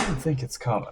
don't think it's coming.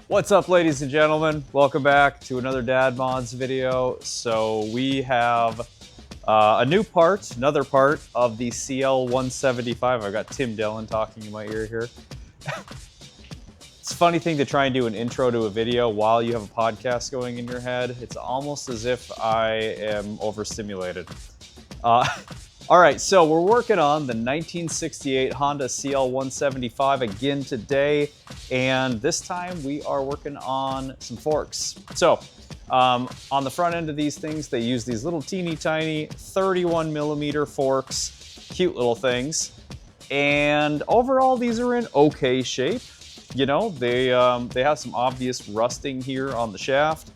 What's up, ladies and gentlemen? Welcome back to another Dad Mods video. So we have a new part, another part of the CL175. I've got Tim Dillon talking in my ear here. It's a funny thing to try and do an intro to a video while you have a podcast going in your head. It's almost as if I am overstimulated. All right, so we're working on the 1968 Honda CL175 again today, and this time we are working on some forks. So on the front end of these things, they use these little teeny tiny 31 millimeter forks, cute little things, and overall these are in okay shape. You know, they have some obvious rusting here on the shaft.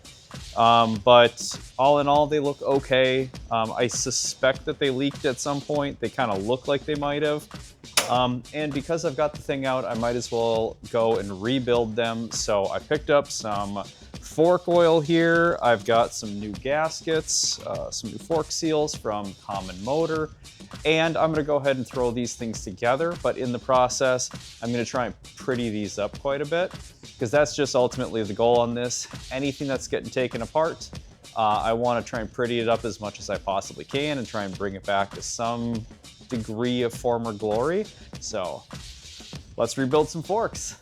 But all in all, they look okay. I suspect that they leaked at some point. They kind of look like they might have. And because I've got the thing out, I might as well go and rebuild them. So I picked up some fork oil here. I've got some new gaskets, some new fork seals from Common Motor. And I'm going to go ahead and throw these things together. But in the process, I'm going to try and pretty these up quite a bit, because that's just ultimately the goal on this. Anything that's getting taken apart, I want to try and pretty it up as much as I possibly can and try and bring it back to some degree of former glory. So let's rebuild some forks.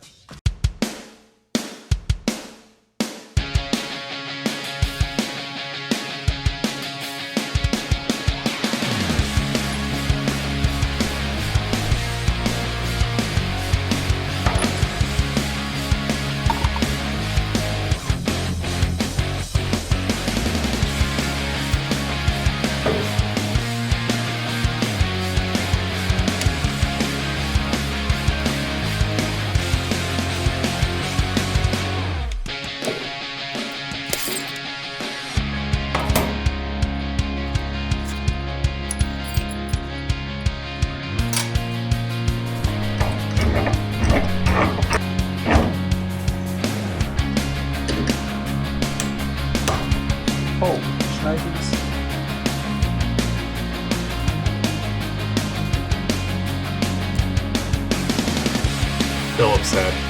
Phillips head.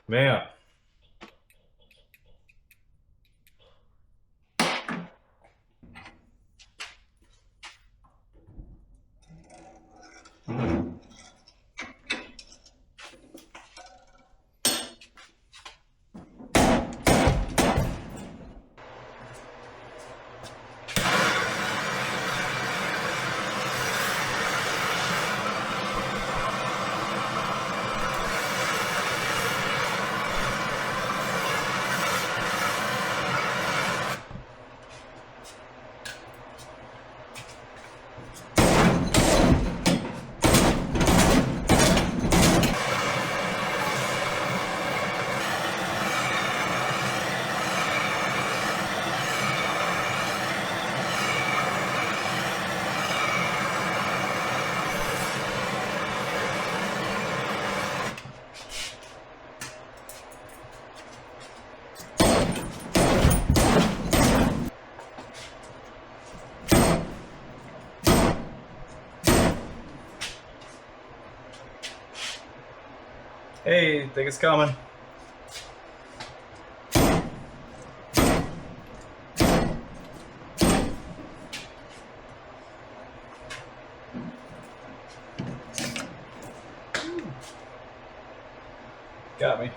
Man. Hey, think it's coming. Got me.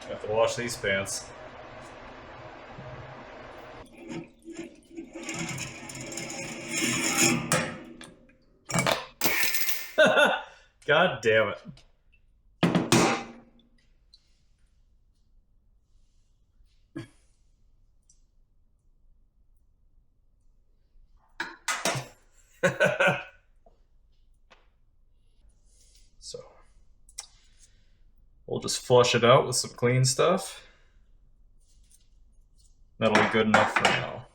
I have to wash these pants. God damn it. So we'll just flush it out with some clean stuff. That'll be good enough for now.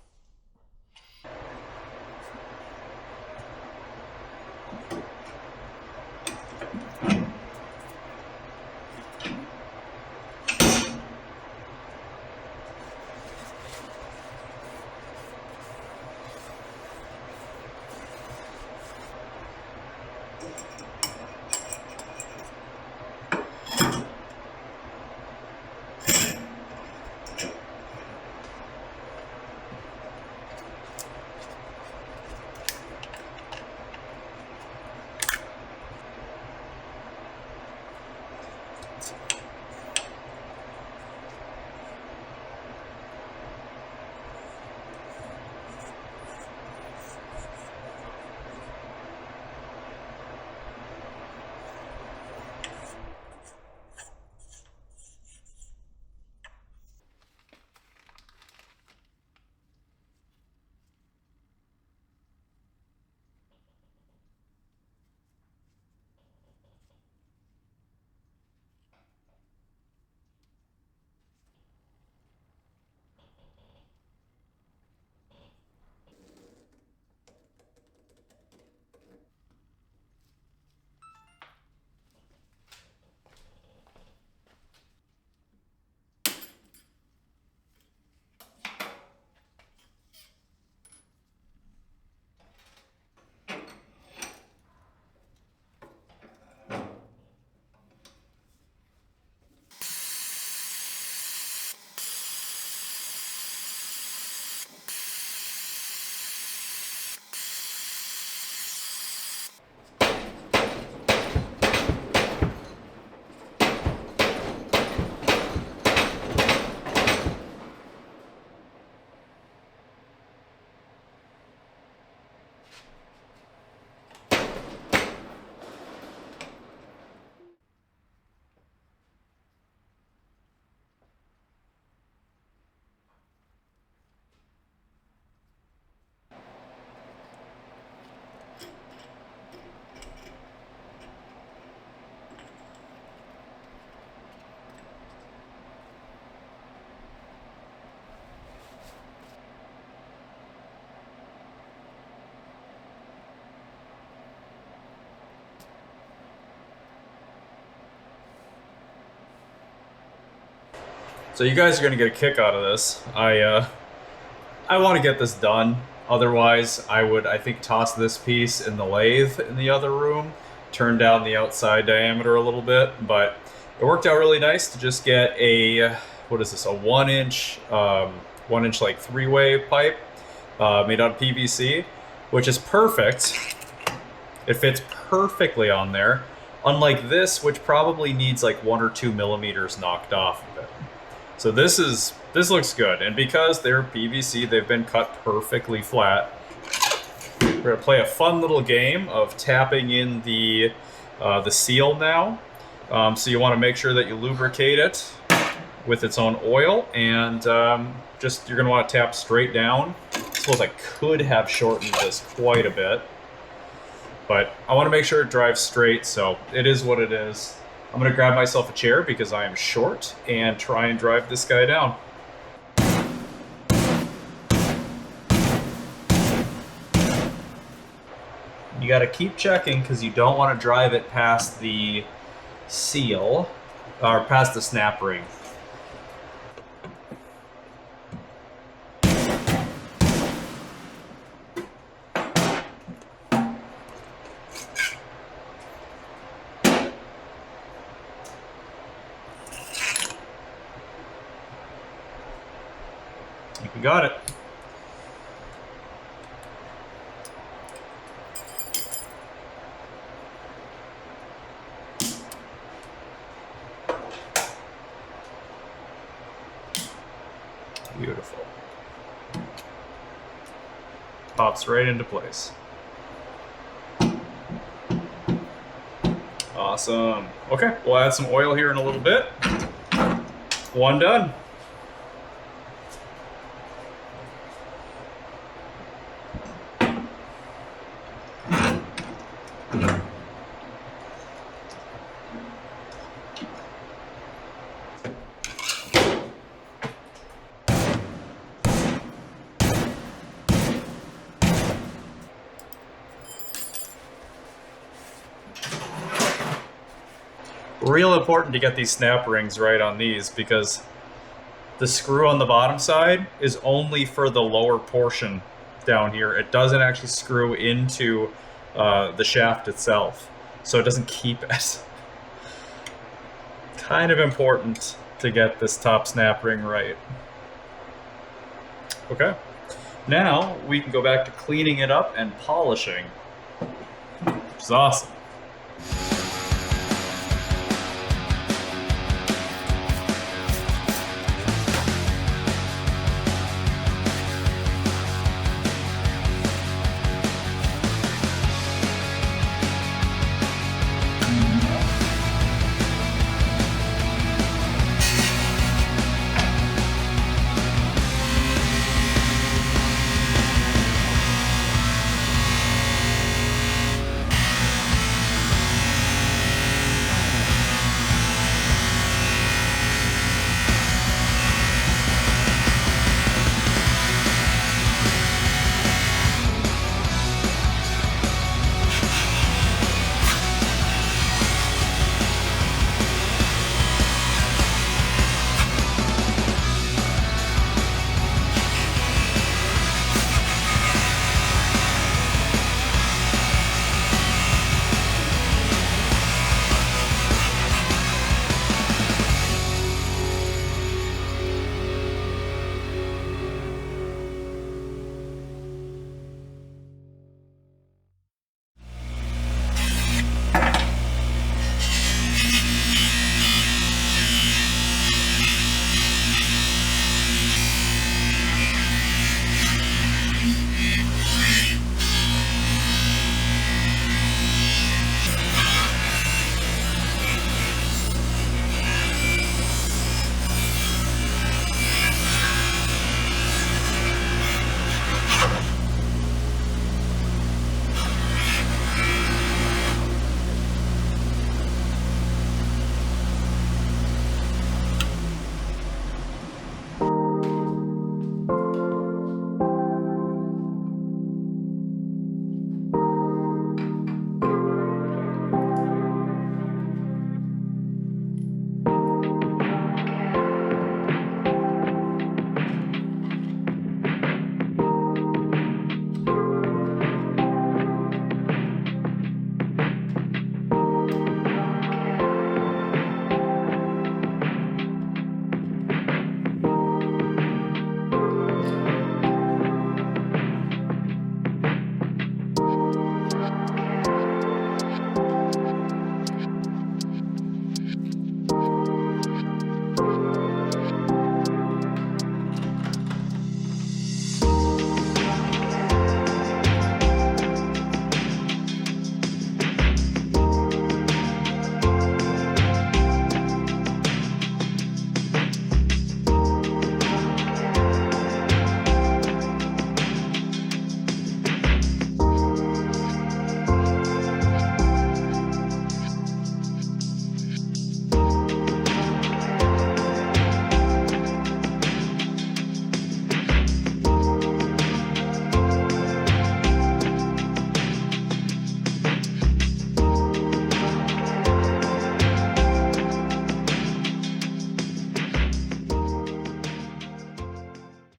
So you guys are gonna get a kick out of this. I want to get this done. Otherwise, I think, toss this piece in the lathe in the other room, turn down the outside diameter a little bit. But it worked out really nice to just get a, what is this, a 1-inch, 1-inch like 3-way pipe made out of PVC, which is perfect. It fits perfectly on there. Unlike this, which probably needs like 1 or 2 millimeters knocked off of it. So this looks good, and because they're PVC, they've been cut perfectly flat. We're gonna play a fun little game of tapping in the seal now. So you want to make sure that you lubricate it with its own oil, and you're gonna want to tap straight down. I suppose I could have shortened this quite a bit, but I want to make sure it drives straight, so it is what it is. I'm going to grab myself a chair because I am short and try and drive this guy down. You got to keep checking because you don't want to drive it past the seal or past the snap ring. You got it. Beautiful. Pops right into place. Awesome. Okay, we'll add some oil here in a little bit. One done. Real important to get these snap rings right on these because the screw on the bottom side is only for the lower portion down here. It doesn't actually screw into the shaft itself, so it doesn't keep it. Kind of important to get this top snap ring right. Okay, now we can go back to cleaning it up and polishing, which is awesome.